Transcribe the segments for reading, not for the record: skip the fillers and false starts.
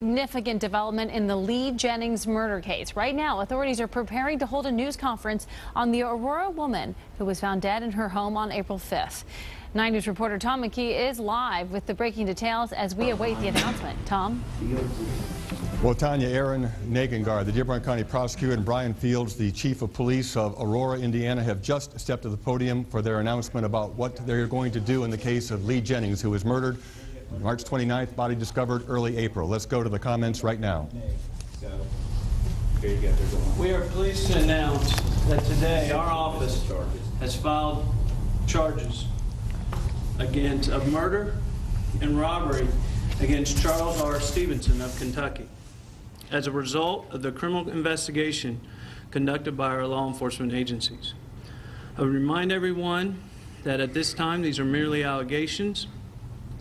Significant development in the Leigh Jennings murder case. Right now, authorities are preparing to hold a news conference on the Aurora woman who was found dead in her home on April 5th. 9 News reporter Tom McKee is live with the breaking details as we await the announcement. Tom? Well, Tanya, Aaron Nagengard, the Dearborn County prosecutor, and Brian Fields, the chief of police of Aurora, Indiana, have just stepped to the podium for their announcement about what they're going to do in the case of Leigh Jennings, who was murdered March 29th, body discovered early April. Let's go to the comments right now. We are pleased to announce that today our office has filed charges of murder and robbery against Charles R. Stephenson of Kentucky as a result of the criminal investigation conducted by our law enforcement agencies. I would remind everyone that at this time these are merely allegations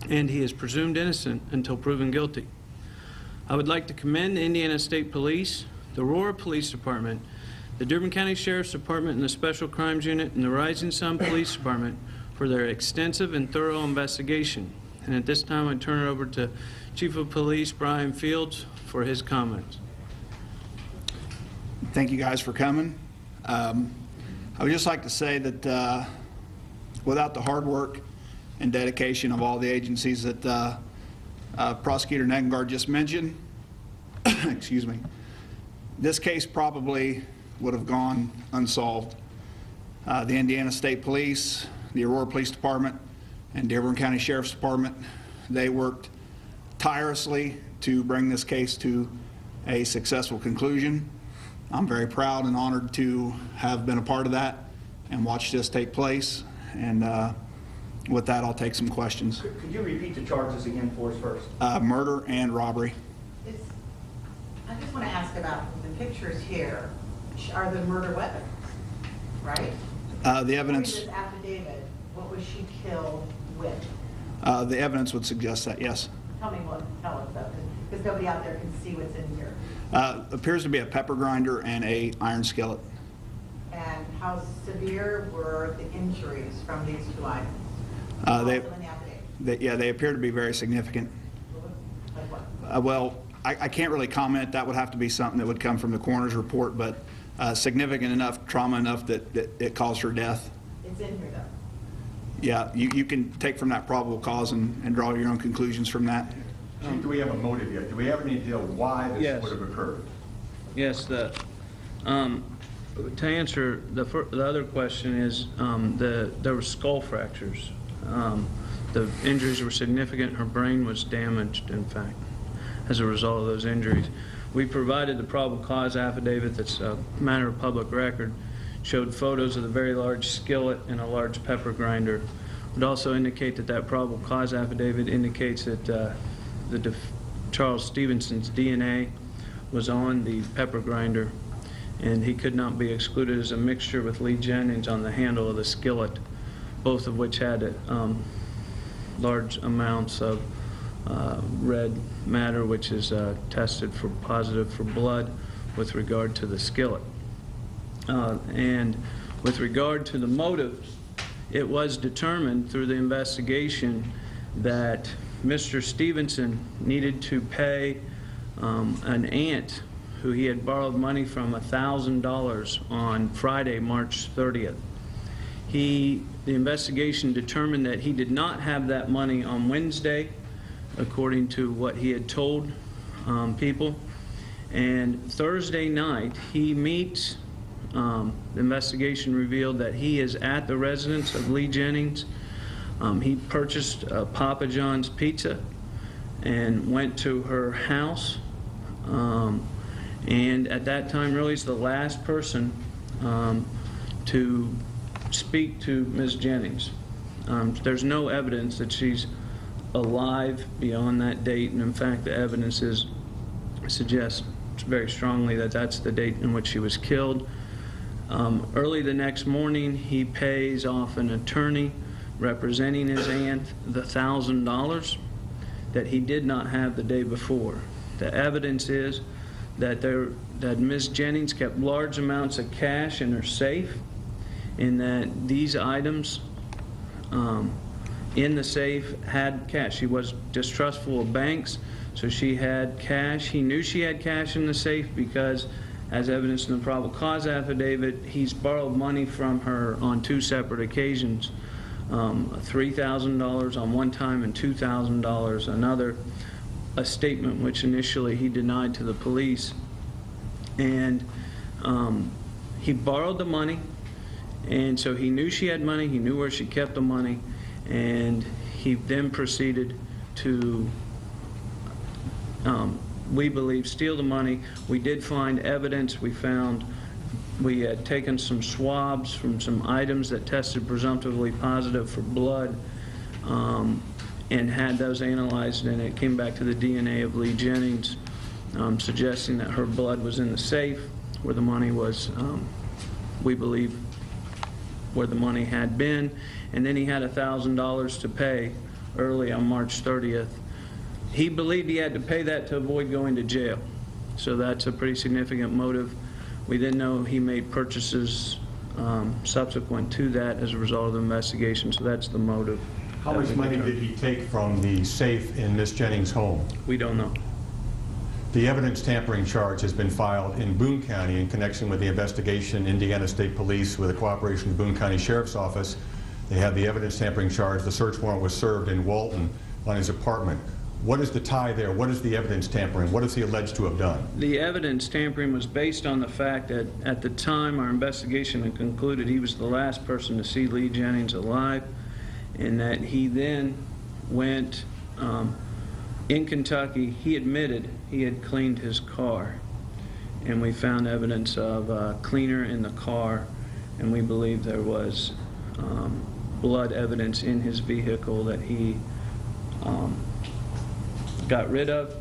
and he is presumed innocent until proven guilty. I would like to commend the Indiana State Police, the Aurora Police Department, the Dearborn County Sheriff's Department and the Special Crimes Unit, and the Rising Sun Police Department for their extensive and thorough investigation. And at this time, I turn it over to Chief of Police Brian Fields for his comments. Thank you guys for coming. I would just like to say that without the hard work and dedication of all the agencies that Prosecutor Nagengard just mentioned, excuse me, this case probably would have gone unsolved. The Indiana State Police, the Aurora Police Department, and Dearborn County Sheriff's Department, they worked tirelessly to bring this case to a successful conclusion. I'm very proud and honored to have been a part of that and watch this take place. And with that, I'll take some questions. Could you repeat the charges again for us first? Murder and robbery. I just want to ask about the pictures here. Are the murder weapons, right? The evidence. This affidavit, what was she killed with? The evidence would suggest that, yes. Tell us though, because nobody out there can see what's in here. Appears to be a pepper grinder and a iron skillet. And how severe were the injuries from these two items? They appear to be very significant. Like what? Well, I can't really comment. That would have to be something that would come from the coroner's report, but significant enough, trauma enough that it caused her death. It's in here though. Yeah, you can take from that probable cause and draw your own conclusions from that. Chief, do we have a motive yet? Do we have any idea why this would have occurred? Yes, to answer the other question is there were skull fractures. The injuries were significant. Her brain was damaged, in fact, as a result of those injuries. We provided the probable cause affidavit that's a matter of public record, showed photos of the very large skillet and a large pepper grinder. Would also indicate that probable cause affidavit indicates that Charles Stephenson's DNA was on the pepper grinder, and he could not be excluded as a mixture with Leigh Jennings on the handle of the skillet, both of which had large amounts of red matter, which is tested for positive for blood with regard to the skillet. And with regard to the motives, it was determined through the investigation that Mr. Stephenson needed to pay an aunt who he had borrowed money from $1,000 on Friday, March 30th. The investigation determined that he did not have that money on Wednesday, according to what he had told people. And Thursday night, he meets, the investigation revealed that he is at the residence of Leigh Jennings. He purchased Papa John's pizza and went to her house. And at that time, really, is the last person to speak to Ms. Jennings. There's no evidence that she's alive beyond that date, and in fact, the evidence suggests very strongly that that's the date in which she was killed. Early the next morning, he pays off an attorney representing his aunt the $1,000 that he did not have the day before. The evidence is that Ms. Jennings kept large amounts of cash in her safe, and that these items in the safe had cash. She was distrustful of banks, So she had cash. He knew she had cash in the safe because, as evidenced in the probable cause affidavit, he's borrowed money from her on 2 separate occasions, $3,000 on one time and $2,000 another, a statement which initially he denied to the police. And he borrowed the money, and so he knew she had money, he knew where she kept the money, and he then proceeded to, we believe, steal the money. We did find evidence. We had taken some swabs from some items that tested presumptively positive for blood, and had those analyzed, and it came back to the DNA of Leigh Jennings, suggesting that her blood was in the safe where the money was, we believe, where the money had been. And then he had $1,000 to pay early on March 30th. He believed he had to pay that to avoid going to jail. So that's a pretty significant motive. We then know he made purchases subsequent to that as a result of the investigation, so that's the motive. How much money did he take from the safe in Miss Jennings' home? We don't know. The evidence tampering charge has been filed in Boone County in connection with the investigation. Indiana State Police, with the cooperation of the Boone County Sheriff's Office, they have the evidence tampering charge. The search warrant was served in Walton on his apartment. What is the tie there? What is the evidence tampering? What is he alleged to have done? The evidence tampering was based on the fact that at the time our investigation had concluded he was the last person to see Leigh Jennings alive, and that he then went in Kentucky. He admitted he had cleaned his car, and we found evidence of a cleaner in the car, and we believe there was blood evidence in his vehicle that he got rid of,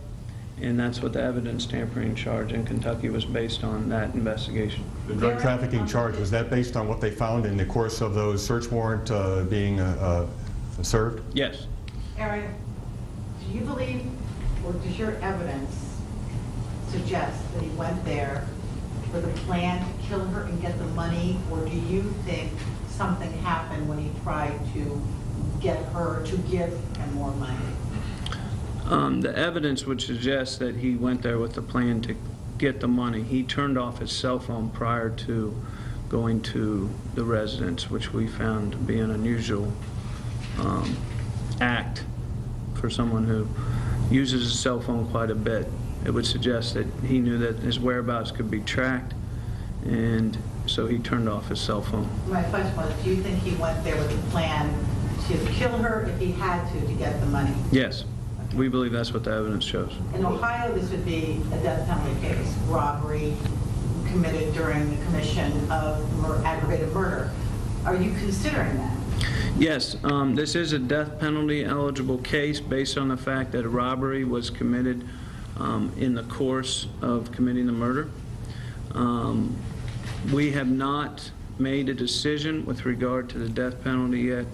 and that's what the evidence tampering charge in Kentucky was based on, that investigation. The drug trafficking charge, was that based on what they found in the course of those search warrant being served? Yes. Aaron, do you believe, or does your evidence suggest that he went there for the plan to kill her and get the money, or do you think something happened when he tried to get her to give him more money? The evidence would suggest that he went there with the plan to get the money. He turned off his cell phone prior to going to the residence, which we found to be an unusual act for someone who uses his cell phone quite a bit. It would suggest that he knew that his whereabouts could be tracked, and so he turned off his cell phone. My question was, do you think he went there with a plan to kill her if he had to get the money? Yes. We believe that's what the evidence shows. In Ohio, this would be a death penalty case, robbery committed during the commission of aggravated murder. Are you considering that? Yes, this is a death penalty eligible case based on the fact that a robbery was committed in the course of committing the murder. We have not made a decision with regard to the death penalty yet.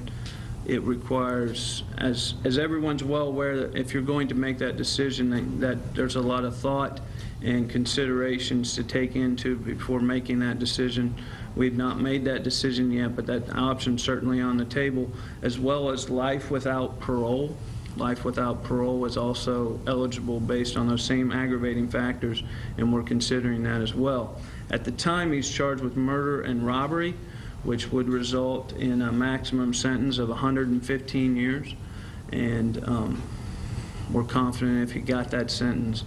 It requires, as everyone's well aware, that if you're going to make that decision, that there's a lot of thought and considerations to take into before making that decision. We've not made that decision yet, but that option's certainly on the table, as well as life without parole. Life without parole is also eligible based on those same aggravating factors, and we're considering that as well. At the time, he's charged with murder and robbery, which would result in a maximum sentence of 115 years. And we're confident if he got that sentence,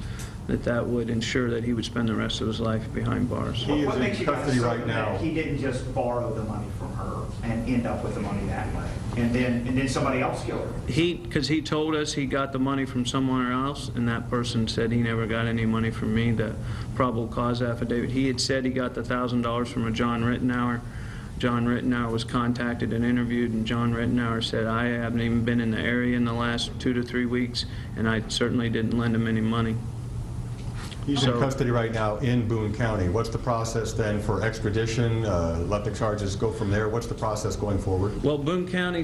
that would ensure that he would spend the rest of his life behind bars. He is What makes in you guys custody right certain now. that he didn't just borrow the money from her and end up with the money that way, and then somebody else killed her? Because he told us he got the money from someone else, and that person said he never got any money from me. The probable cause affidavit, he had said he got the $1,000 from a John Rittenauer. John Rittenauer was contacted and interviewed, and John Rittenauer said, I haven't even been in the area in the last 2 to 3 weeks, and I certainly didn't lend him any money. He's in custody right now in Boone County. What's the process then for extradition? Let the charges go from there? What's the process going forward? Well, Boone County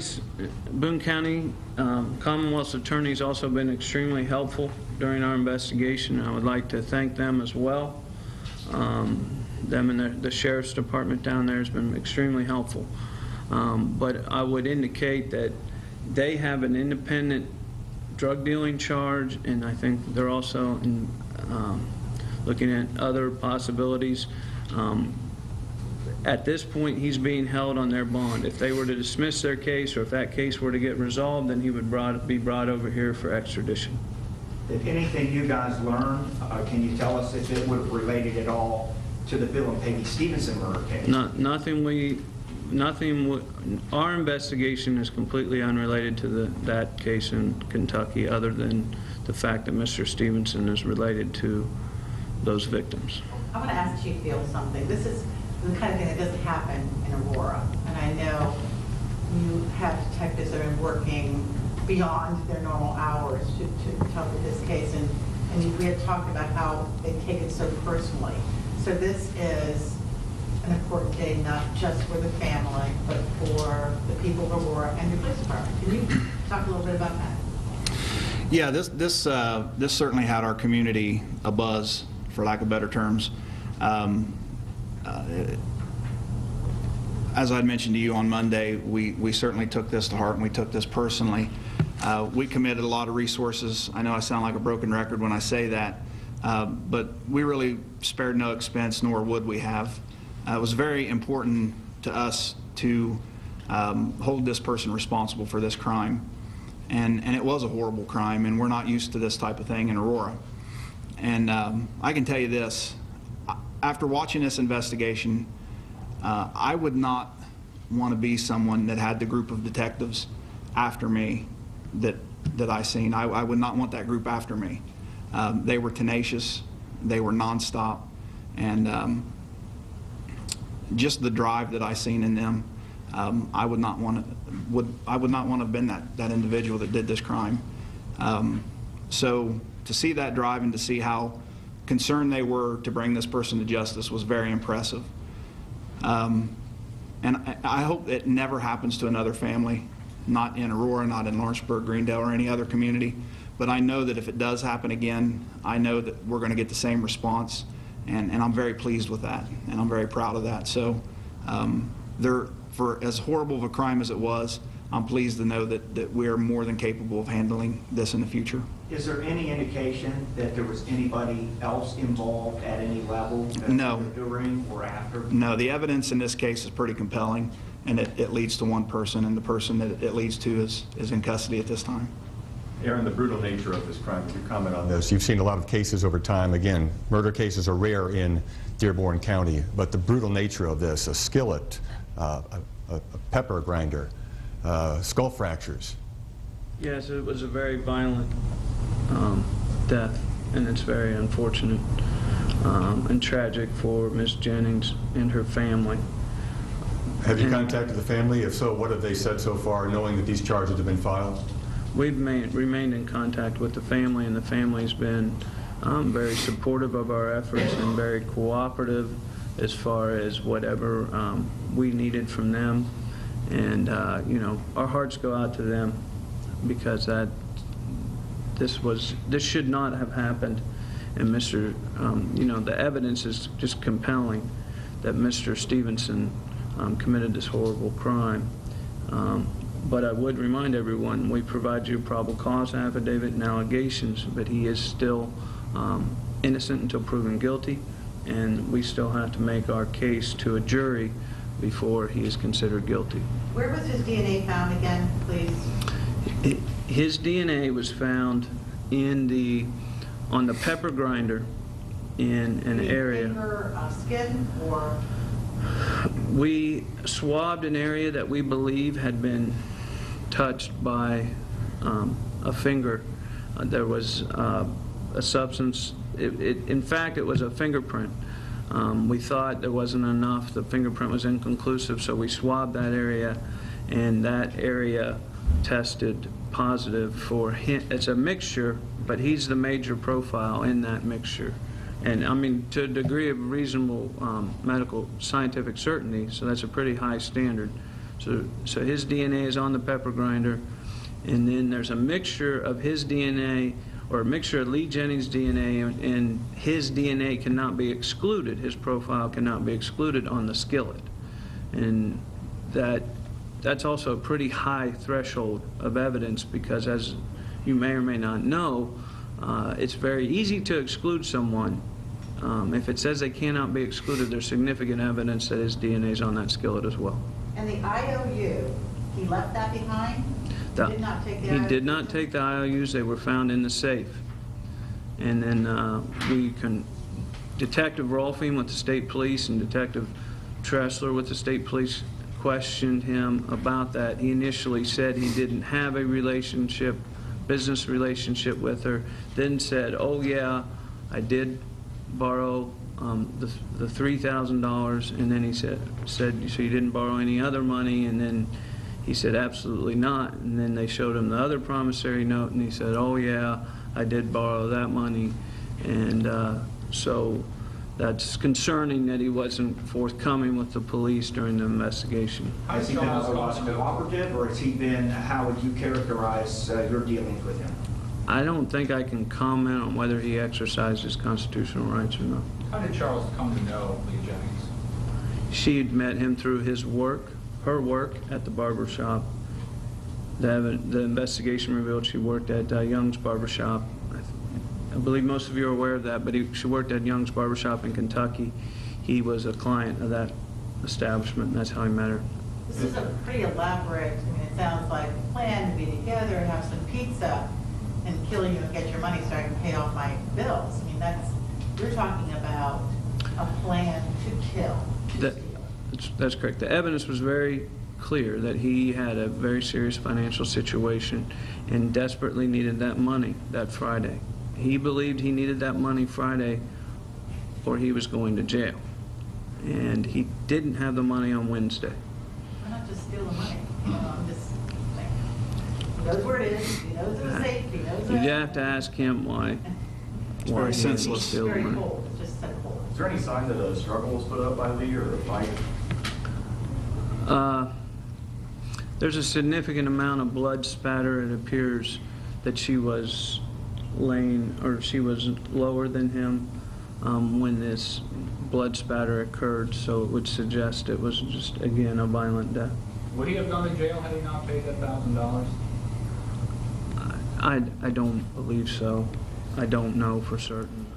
Commonwealth's attorney's also been extremely helpful during our investigation. I would like to thank them as well. Them and the Sheriff's Department down there has been extremely helpful. But I would indicate that they have an independent drug dealing charge, and I think they're also looking at other possibilities. At this point, he's being held on their bond. If they were to dismiss their case, or if that case were to get resolved, then he would be brought over here for extradition. Did anything you guys learned, can you tell us if it would have related at all to the Bill and Peggy Stephenson murder case? Our investigation is completely unrelated to that case in Kentucky, other than the fact that Mr. Stephenson is related to those victims. I want to ask Chief Fields something. This is the kind of thing that doesn't happen in Aurora, and I know you have detectives that are working beyond their normal hours to help with this case, and we had talked about how they take it so personally. So this is an important day, not just for the family, but for the people of Aurora and the police department. Can you talk a little bit about that? Yeah, this certainly had our community abuzz, for lack of better terms. As I mentioned to you on Monday, we certainly took this to heart, and we took this personally. We committed a lot of resources. I know I sound like a broken record when I say that, but we really spared no expense, nor would we have. It was very important to us to hold this person responsible for this crime, and it was a horrible crime, and we're not used to this type of thing in Aurora. And I can tell you this, after watching this investigation, I would not want to be someone that had the group of detectives after me that I seen. I would not want that group after me. They were tenacious, they were nonstop, and just the drive that I seen in them, I would not want to have been that individual that did this crime. So to see that drive and to see how concerned they were to bring this person to justice was very impressive. And I hope it never happens to another family, not in Aurora, not in Lawrenceburg, Greendale, or any other community. But I know that if it does happen again, I know that we're going to get the same response, and I'm very pleased with that, and I'm very proud of that. So for as horrible of a crime as it was, I'm pleased to know that we're more than capable of handling this in the future. Is there any indication that there was anybody else involved at any level? No. During or after? No, the evidence in this case is pretty compelling, and it leads to one person, and the person that it leads to is in custody at this time. Aaron, the brutal nature of this crime, could you comment on this? You've seen a lot of cases over time. Again, murder cases are rare in Dearborn County, but the brutal nature of this, a skillet, a pepper grinder, skull fractures. Yes, it was a very violent death, and it's very unfortunate and tragic for Ms. Jennings and her family. Have you contacted the family? If so, what have they said so far, knowing that these charges have been filed? We've remained in contact with the family, and the family's been very supportive of our efforts and very cooperative as far as whatever we needed from them. And you know, our hearts go out to them, because this should not have happened. And you know, the evidence is just compelling that Mr. Stephenson committed this horrible crime. But I would remind everyone, we provide you a probable cause affidavit and allegations, but he is still innocent until proven guilty, and we still have to make our case to a jury before he is considered guilty. Where was his DNA found again, please? His DNA was found on the pepper grinder in an area. Finger, skin, or? We swabbed an area that we believe had been touched by a finger. There was a substance. In fact, it was a fingerprint. We thought there wasn't enough. The fingerprint was inconclusive, so we swabbed that area, and that area tested positive for him. It's a mixture, but he's the major profile in that mixture. And I mean, to a degree of reasonable medical scientific certainty, so that's a pretty high standard. So his DNA is on the pepper grinder, and then there's a mixture of his DNA, or a mixture of Leigh Jennings' DNA, and his DNA cannot be excluded. His profile cannot be excluded on the skillet. And that's also a pretty high threshold of evidence, because as you may or may not know, it's very easy to exclude someone. If it says they cannot be excluded, there's significant evidence that his DNA is on that skillet as well. And the IOU, he left that behind? He did not take the He IOU? did not take the IOUs. They were found in the safe. And then Detective Rolfing with the state police and Detective Tressler with the state police questioned him about that. He initially said he didn't have a relationship, business relationship with her, then said, oh yeah, I did borrow the $3,000, and then he said, so you didn't borrow any other money? And then he said, absolutely not. And then they showed him the other promissory note, and he said, oh yeah, I did borrow that money. And so that's concerning that he wasn't forthcoming with the police during the investigation. Has he been otherwise cooperative, or has he been, how would you characterize your dealings with him? I don't think I can comment on whether he exercised his constitutional rights or not. How did Charles come to know Leigh Jennings? She had met him through his work, her work at the barber shop. The investigation revealed she worked at Young's Barber Shop. I believe most of you are aware of that, but she worked at Young's Barber Shop in Kentucky. He was a client of that establishment, and that's how he met her. This is a pretty elaborate, I mean, it sounds like a plan to be together and have some pizza and kill you and get your money so I can pay off my bills. I mean, you're talking about a plan to kill. That's correct. The evidence was very clear that he had a very serious financial situation and desperately needed that money that Friday. He believed he needed that money Friday or he was going to jail. And he didn't have the money on Wednesday. Why not just steal the money? You know, I'm just saying. He knows where it is, he knows it's safe, he knows You'd it. have to ask him why. It's very senseless. It's Steal the very money. cold, it's just so cold. Is there any sign that a struggle was put up by Leigh or a fight? There's a significant amount of blood spatter. It appears that she was she was lower than him when this blood spatter occurred, so it would suggest it was just, again, a violent death. Would he have gone to jail had he not paid that $1,000? I don't believe so. I don't know for certain.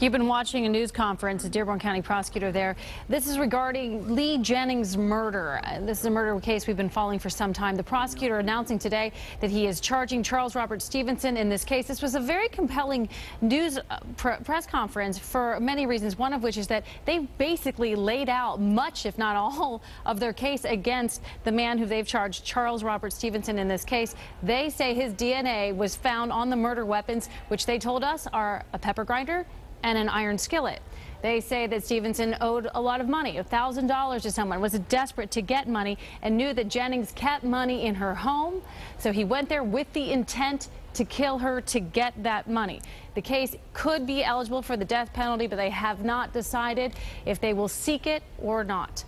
You've been watching a news conference, a Dearborn County prosecutor there. This is regarding Leigh Jennings' murder. This is a murder case we've been following for some time. The prosecutor announcing today that he is charging Charles Robert Stephenson in this case. This was a very compelling news press conference for many reasons, one of which is that they basically laid out much, if not all, of their case against the man who they've charged, Charles Robert Stephenson, in this case. They say his DNA was found on the murder weapons, which they told us are a pepper grinder and an iron skillet. They say that Stephenson owed a lot of money, $1,000 to someone, was desperate to get money, and knew that Jennings kept money in her home. So he went there with the intent to kill her to get that money. The case could be eligible for the death penalty, but they have not decided if they will seek it or not.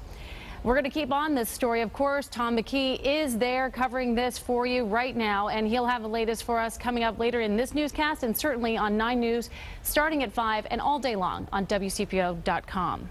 We're going to keep on this story, of course. Tom McKee is there covering this for you right now, and he'll have the latest for us coming up later in this newscast and certainly on 9 News starting at 5 and all day long on WCPO.com.